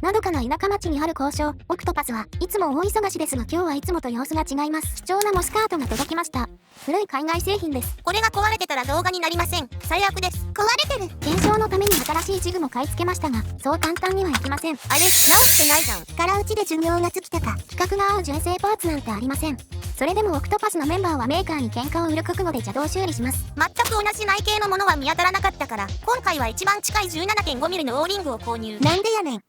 のどかな田舎町にある工場、オクトパスはいつも大忙しですが今日はいつもと様子が違います。貴重なモスカートが届きました。古い海外製品です。これが壊れてたら動画になりません。最悪です。壊れてる。検証のために新しいジグも買い付けましたが、そう簡単にはいきません。あれ、直してないじゃん。からうちで寿命が尽きたか。規格が合う純正パーツなんてありません。それでもオクトパスのメンバーはメーカーに喧嘩を売る覚悟で邪道修理します。全く同じ内径のものは見当たらなかったから、今回は一番近い 17.5mm のオーリングを購入。なんでやねん。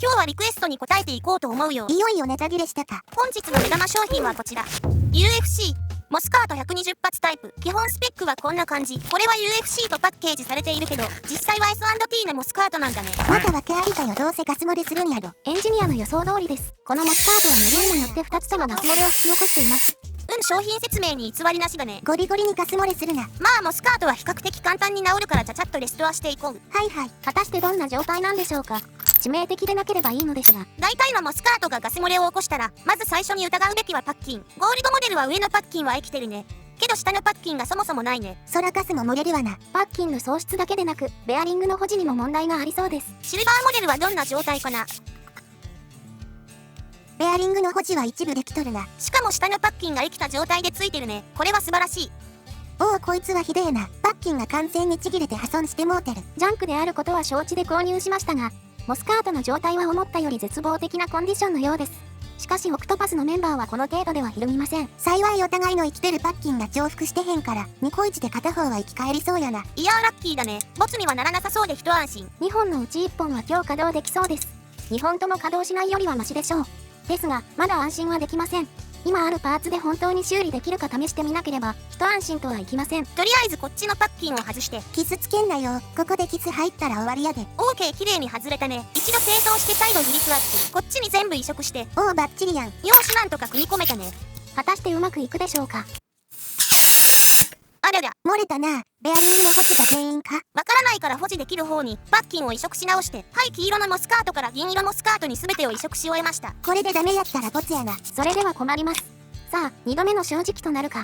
今日はリクエストに応えていこうと思うよ。いよいよネタ切れしたか。本日の目玉商品はこちら。UFCモスカート120発タイプ。基本スペックはこんな感じ。これは UFC とパッケージされているけど、実際は S&T のモスカートなんだね。また訳ありかよ。どうせガス漏れするんやろ。エンジニアの予想通りです。このモスカートは無理によって2つともガス漏れを引き起こしています。商品説明に偽りなしだね。ゴリゴリにガス漏れするな。まあモスカートは比較的簡単に治るからちゃちゃっとレストアしていこう。はいはい。果たしてどんな状態なんでしょうか。致命的でなければいいのですが、大体のモスカートがガス漏れを起こしたら、まず最初に疑うべきはパッキン。ゴールドモデルは上のパッキンは生きてるね。けど下のパッキンがそもそもないね。そらガスも漏れるわな。パッキンの喪失だけでなく、ベアリングの保持にも問題がありそうです。シルバーモデルはどんな状態かな。ベアリングの保持は一部できとるな。しかも下のパッキンが生きた状態でついてるね。これは素晴らしい。おお、こいつはひでえな。パッキンが完全にちぎれて破損してもうてる。ジャンクであることは承知で購入しましたが、モスカートの状態は思ったより絶望的なコンディションのようです。しかしオクトパスのメンバーはこの程度ではひるみません。幸いお互いの生きてるパッキンが重複してへんから、ニコイチで片方は生き返りそうやな。いやーラッキーだね。ボツにはならなさそうで一安心。2本のうち1本は今日稼働できそうです。2本とも稼働しないよりはマシでしょう。ですが、まだ安心はできません。今あるパーツで本当に修理できるか試してみなければ、一安心とはいきません。とりあえずこっちのパッキンを外して。キスつけんなよ。ここでキス入ったら終わりやで。OK、綺麗に外れたね。一度清掃して再度グリスワッチ。こっちに全部移植して。おお、バッチリやん。よーし、なんとか組み込めたね。果たしてうまくいくでしょうか。あらら。漏れたな。ベアリングの保持が原因か。わからないから保持できる方にパッキンを移植し直して、はい、黄色のモスカートから銀色モスカートに全てを移植し終えました。これでダメやったらボツやな。それでは困ります。さあ、2度目の正直となるか。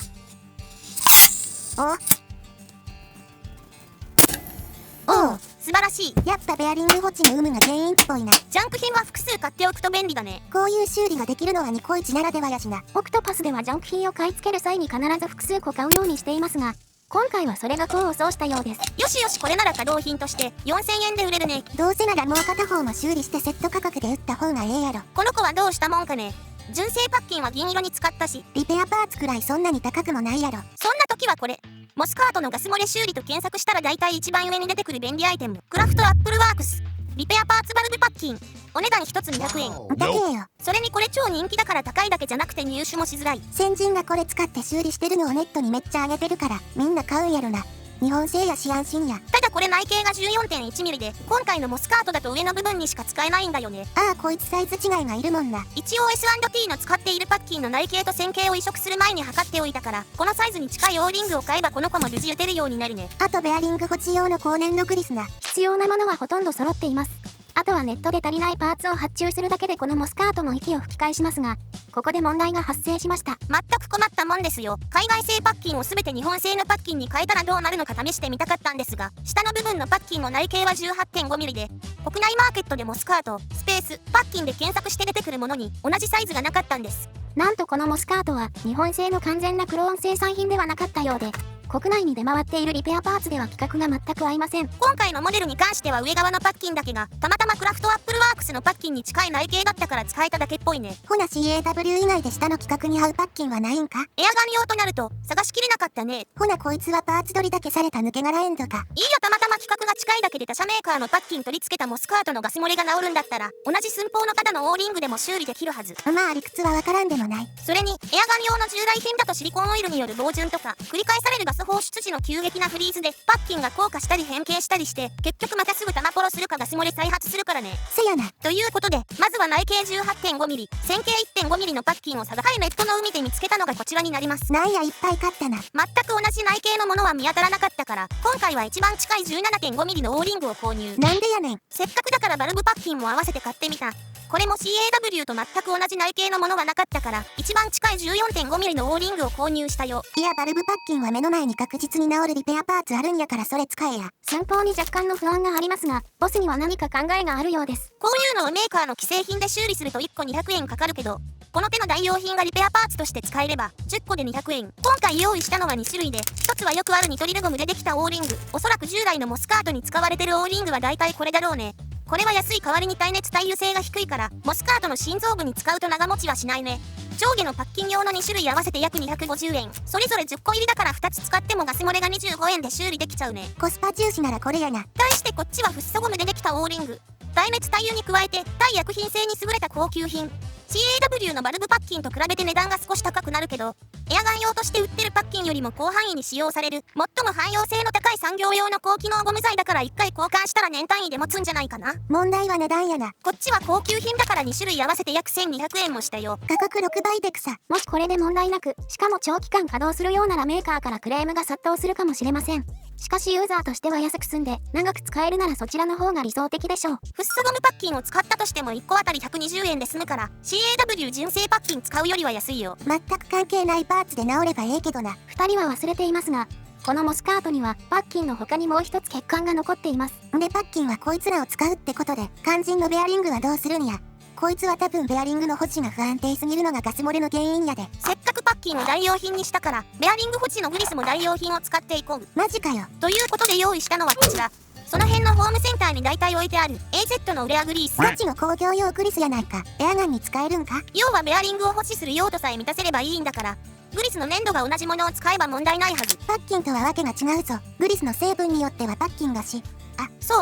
おお、素晴らしい。やっぱベアリング保持の有無が原因っぽいな。ジャンク品は複数買っておくと便利だね。こういう修理ができるのはニコイチならではやしな。オクトパスではジャンク品を買い付ける際に必ず複数個買うようにしていますが、今回はそれが功を奏したようです。よしよし、これなら稼働品として4000円で売れるね。どうせならもう片方も修理してセット価格で売った方がええやろ。この子はどうしたもんかね。純正パッキンは銀色に使ったし、リペアパーツくらいそんなに高くもないやろ。そんな時はこれ。モスカートのガス漏れ修理と検索したら大体一番上に出てくる便利アイテム。クラフトアップルワークス。リペアパーツバルブパッキン。お値段1つ200円。高えよ。それにこれ超人気だから高いだけじゃなくて入手もしづらい。先人がこれ使って修理してるのをネットにめっちゃ上げてるからみんな買うんやろな。日本製やし安心や。ただこれ内径が 14.1mm で、今回のモスカートだと上の部分にしか使えないんだよね。ああ、こいつサイズ違いがいるもんな。一応 S&T の使っているパッキンの内径と線径を移植する前に測っておいたから、このサイズに近いオーリングを買えばこの子も無事打てるようになるね。あとベアリング保持用の高粘土グリスな。必要なものはほとんど揃っています。あとはネットで足りないパーツを発注するだけでこのモスカートの息を吹き返しますが、ここで問題が発生しました。全く困ったもんですよ。海外製パッキンを全て日本製のパッキンに変えたらどうなるのか試してみたかったんですが、下の部分のパッキンの内径は 18.5mm で、国内マーケットでモスカート、スペース、パッキンで検索して出てくるものに同じサイズがなかったんです。なんとこのモスカートは日本製の完全なクローン生産品ではなかったようで、国内に出回っているリペアパーツでは規格が全く合いません。今回のモデルに関しては上側のパッキンだけがたまたまクラフトアップルワークスのパッキンに近い内径だったから使えただけっぽいね。ほな CAW 以外で下の規格に合うパッキンはないんか。エアガン用となると探しきれなかったね。ほなこいつはパーツ取りだけされた抜け殻エンドか。いいよ、たまたま規格が近いだけで他社メーカーのパッキン取り付けたモスカートのガス漏れが治るんだったら、同じ寸法のただのオーリングでも修理できるはず。まあ理屈はわからんでもない。それにエアガン用の従来品だとシリコンオイルによる防潤とか繰り返されるガス放出時の急激なフリーズでパッキンが硬化したり変形したりして、結局またすぐ玉ポロするかガス漏れ再発するからね。せやな。ということで、まずは内径 18.5mm、線径 1.5mm のパッキンを探はいネットの海で見つけたのがこちらになります。なんやいっぱい買ったな。全く同じ内径のものは見当たらなかったから、今回は一番近い 17.5mm のオーリングを購入。なんでやねん。せっかくだからバルブパッキンも合わせて買ってみた。これも CAW と全く同じ内径のものはなかったから、一番近い 14.5mm のオーリングを購入したよ。いやバルブパッキンは目の前に確実に治るリペアパーツあるんやからそれ使えや。寸法に若干の不安がありますが、ボスには何か考えがあるようです。こういうのをメーカーの既製品で修理すると1個200円かかるけど、この手の代用品がリペアパーツとして使えれば10個で200円。今回用意したのは2種類で、1つはよくあるニトリルゴムでできたオーリング。おそらく従来のモスカートに使われてるオーリングは大体これだろうね。これは安い代わりに耐熱耐油性が低いから、モスカートの心臓部に使うと長持ちはしないね。上下のパッキン用の2種類合わせて約250円。それぞれ10個入りだから2つ使ってもガス漏れが25円で修理できちゃうね。コスパ重視ならこれやな。対してこっちはフッ素ゴムでできたオーリング。耐熱耐油に加えて耐薬品性に優れた高級品。CAW のバルブパッキンと比べて値段が少し高くなるけど、エアガン用として売ってるパッキンよりも広範囲に使用される最も汎用性の高い産業用の高機能ゴム材だから1回交換したら年単位で持つんじゃないかな。問題は値段やな。こっちは高級品だから2種類合わせて約1200円もしたよ。価格6倍で草。もしこれで問題なく、しかも長期間稼働するようならメーカーからクレームが殺到するかもしれません。しかしユーザーとしては安く済んで長く使えるならそちらの方が理想的でしょう。フッ素ゴムパッキンを使ったとしても1個あたり120円で済むから CAW 純正パッキン使うよりは安いよ。全く関係ないパーツで治ればええけどな。2人は忘れていますが、このモスカートにはパッキンの他にもう一つ欠陥が残っています。でパッキンはこいつらを使うってことで、肝心のベアリングはどうするんや。こいつは多分ベアリングの保持が不安定すぎるのがガス漏れの原因やで。せっかくパッキンを代用品にしたからベアリング保持のグリスも代用品を使っていこう。マジかよ。ということで用意したのはこちら。その辺のホームセンターに大体置いてある AZ のウレアグリース。ガチの工業用グリスやないか。エアガンに使えるんか。要はベアリングを保持する用途さえ満たせればいいんだから、グリスの粘度が同じものを使えば問題ないはず。パッキンとはわけが違うぞ。グリスの成分によってはパッキンがそ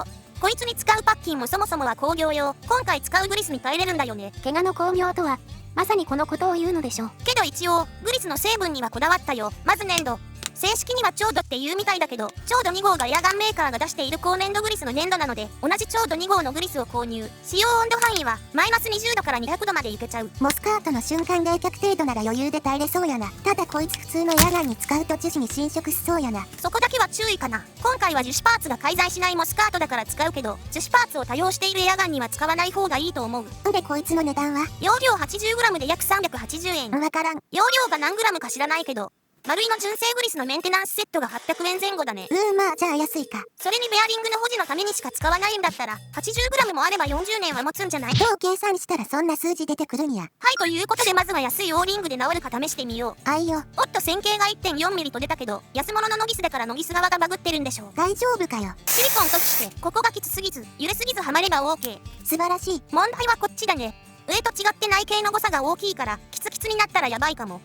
う、こいつに使うパッキンもそもそもは工業用。今回使うグリスに耐えれるんだよね。怪我の巧妙とはまさにこのことを言うのでしょう。けど一応グリスの成分にはこだわったよ。まず粘度。正式には強度って言うみたいだけど、強度2号がエアガンメーカーが出している高粘度グリスの粘度なので、同じ強度2号のグリスを購入。使用温度範囲はマイナス20度から200度までいけちゃう。モスカートの瞬間冷却程度なら余裕で耐えれそうやな。ただこいつ普通のエアガンに使うと樹脂に侵食しそうやな。そこだけは注意かな。今回は樹脂パーツが介在しないモスカートだから使うけど、樹脂パーツを多用しているエアガンには使わない方がいいと思う。でこいつの値段は容量 80g で約380円。わからん。容量が何グラムか知らないけど、丸いの純正グリスのメンテナンスセットが800円前後だね。まあじゃあ安いか。それにベアリングの保持のためにしか使わないんだったら 80g もあれば40年は持つんじゃない？どう計算したらそんな数字出てくるんや。はい、ということでまずは安いオーリングで治るか試してみよう。あいよ。おっと線形が 1.4mm と出たけど、安物のノギスだからノギス側がバグってるんでしょう。大丈夫かよ。シリコンとしてここがきつすぎず揺れすぎずはまれば OK。 素晴らしい。問題はこっちだね。上と違って内径の誤差が大きいからキツキツになったらやばいかも。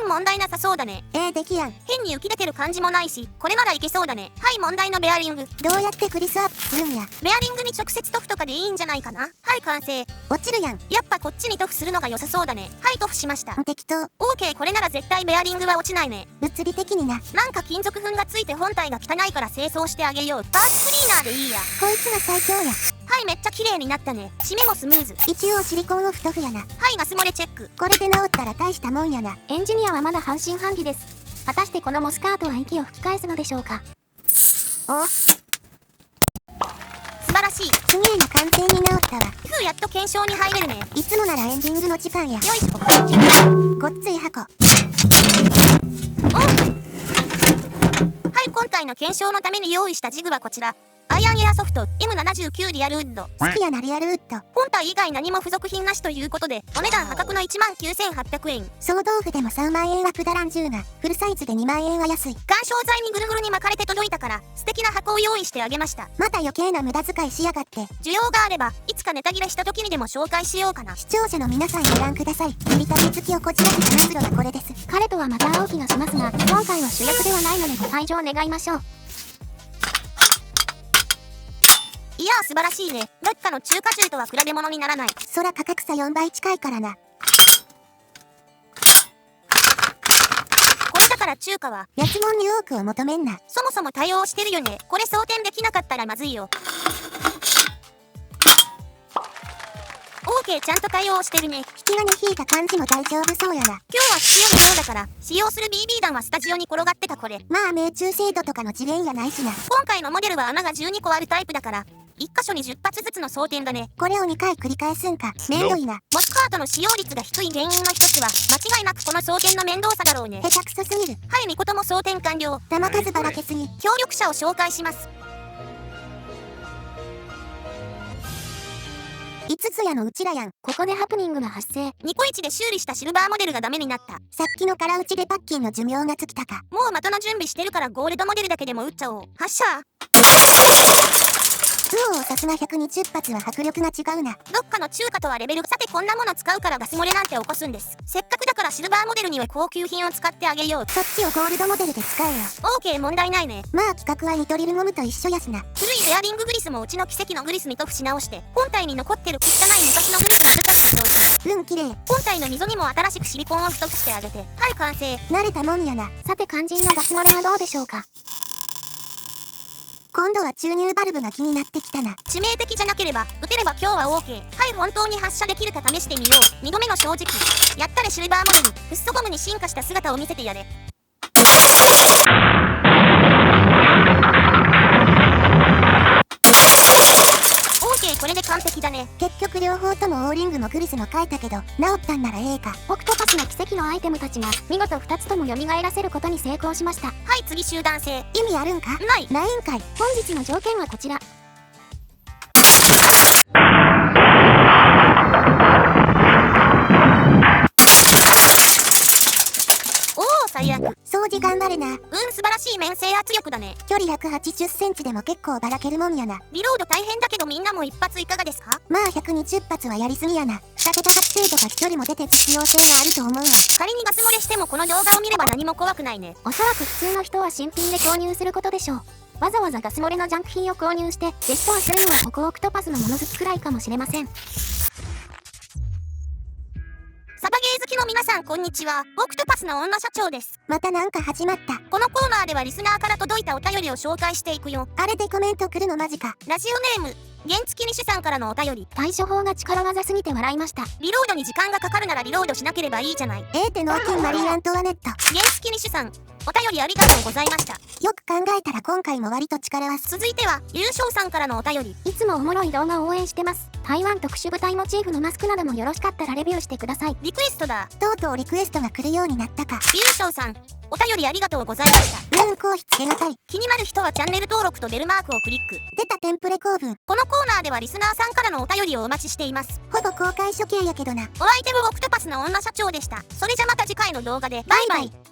問題なさそうだね。できやん。変に浮き出てる感じもないし、これならいけそうだね。はい、問題のベアリング。どうやってグリスアップするんや。ベアリングに直接塗布とかでいいんじゃないかな。はい、完成。落ちるやん。やっぱこっちに塗布するのが良さそうだね。はい、塗布しました。適当。OK、これなら絶対ベアリングは落ちないね。物理的にな。なんか金属粉がついて本体が汚いから清掃してあげよう。パーツクリーナーでいいや。こいつが最強や。はい、めっちゃ綺麗になったね。締めもスムーズ。一応シリコンオフ塗布やな。はい、ガス漏れチェック。これで治ったら大したもんやな。エンジニアはまだ半信半疑です。果たしてこのモスカートは息を吹き返すのでしょうか。お、素晴らしい。すげえな、完全に治ったわ。やっと検証に入れるね。いつもならエンディングの時間や。よいしょ。ごっつい箱。はい、今回の検証のために用意したジグはこちら。アイアンエアソフト M79 リアルウッド。好きやなリアルウッド。本体以外何も付属品なしということで、お値段破格の19,800円。総豆腐でも3万円はくだらん10な。フルサイズで2万円は安い。緩衝材にぐるぐるに巻かれて届いたから、素敵な箱を用意してあげました。また余計な無駄遣いしやがって。需要があれば、いつかネタ切れした時にでも紹介しようかな。視聴者の皆さんご覧ください。ビタミン好きをこちらせた末路はこれです。彼とはまた会う気がしますが、今回は主役ではないのでご退場願いましょう。いやー、素晴らしいね。どっかの中華中とは比べ物にならない。そら価格差4倍近いからな。これだから中華は安物に多くを求めんな。そもそも対応してるよね。これ装填できなかったらまずいよ。OK、ちゃんと対応してるね。引き金引いた感じも大丈夫そうやな。今日は月夜のようだから、使用する BB 弾はスタジオに転がってたこれ。まあ命中精度とかの次元やないしな。今回のモデルは穴が12個あるタイプだから、1箇所に10発ずつの装填だね。これを2回繰り返すんか。めんどいな。モスカートの使用率が低い原因の一つは、間違いなくこの装填の面倒さだろうね。下手くそすぎる。はい、みことも装填完了。弾数ばらけすぎ。協力者を紹介します。5つやのうちらやん。ここでハプニングが発生。ニコイチで修理したシルバーモデルがダメになった。さっきの空打ちでパッキンの寿命が尽きたか。もう的の準備してるからゴールドモデルだけでも撃っちゃおう。発射。さすが120発は迫力が違うな。どっかの中華とはレベル。さてこんなもの使うからガス漏れなんて起こすんです。せっかくだからシルバーモデルには高級品を使ってあげよう。そっちをゴールドモデルで使えよ。OK、問題ないね。まあ企画はニトリルゴムと一緒やしな。古いベアリンググリスもうちの奇跡のグリスに塗布し直して、本体に残ってる汚い昔のグリスに付着しておく。綺麗。本体の溝にも新しくシリコンを太くしてあげて。はい、完成。慣れたもんやな。さて肝心のガス漏れはどうでしょうか。今度は注入バルブが気になってきたな。致命的じゃなければ、撃てれば今日は OK。はい、本当に発射できるか試してみよう。2度目の正直。やったれシルバーモデル。フッ素ゴムに進化した姿を見せてやれ。OK、これで完璧だね。結局両方ともオーリングもグリスも変えたけど、治ったんならええか。オクトパスの奇跡のアイテムたちが見事2つとも蘇らせることに成功しました。はい、次集団性。意味あるんか？ない。ないんかい。本日の条件はこちら。最悪。掃除頑張れな。素晴らしい面性圧力だね。距離180センチでも結構ばらけるもんやな。リロード大変だけどみんなも一発いかがですか？まあ120発はやりすぎやな。2桁発程度が1人も出て実用性があると思うわ。仮にガス漏れしてもこの動画を見れば何も怖くないね。おそらく普通の人は新品で購入することでしょう。わざわざガス漏れのジャンク品を購入してベストはするのはここオクトパスのもの好きくらいかもしれません。サバゲー好きの皆さんこんにちは。オクトパスの女社長です。またなんか始まった。このコーナーではリスナーから届いたお便りを紹介していくよ。あれでコメント来るのマジか。ラジオネーム原付西さんからのお便り。対処法が力技すぎて笑いました。リロードに時間がかかるならリロードしなければいいじゃない。ノーキンマリー・アントワネット。原付西さん、お便りありがとうございました。よく考えたら今回も割と力は続いては優勝さんからのお便り。いつもおもろい動画を応援してます。台湾特殊部隊モチーフのマスクなどもよろしかったらレビューしてください。リクエストだ。とうとうリクエストが来るようになったか。優勝さん、お便りありがとうございました。高筆手堅い。気になる人はチャンネル登録とベルマークをクリック。出たテンプレ構文。このコーナーではリスナーさんからのお便りをお待ちしています。ほぼ公開処刑やけどな。お相手はオクトパスの女社長でした。それじゃまた次回の動画でバイバイ。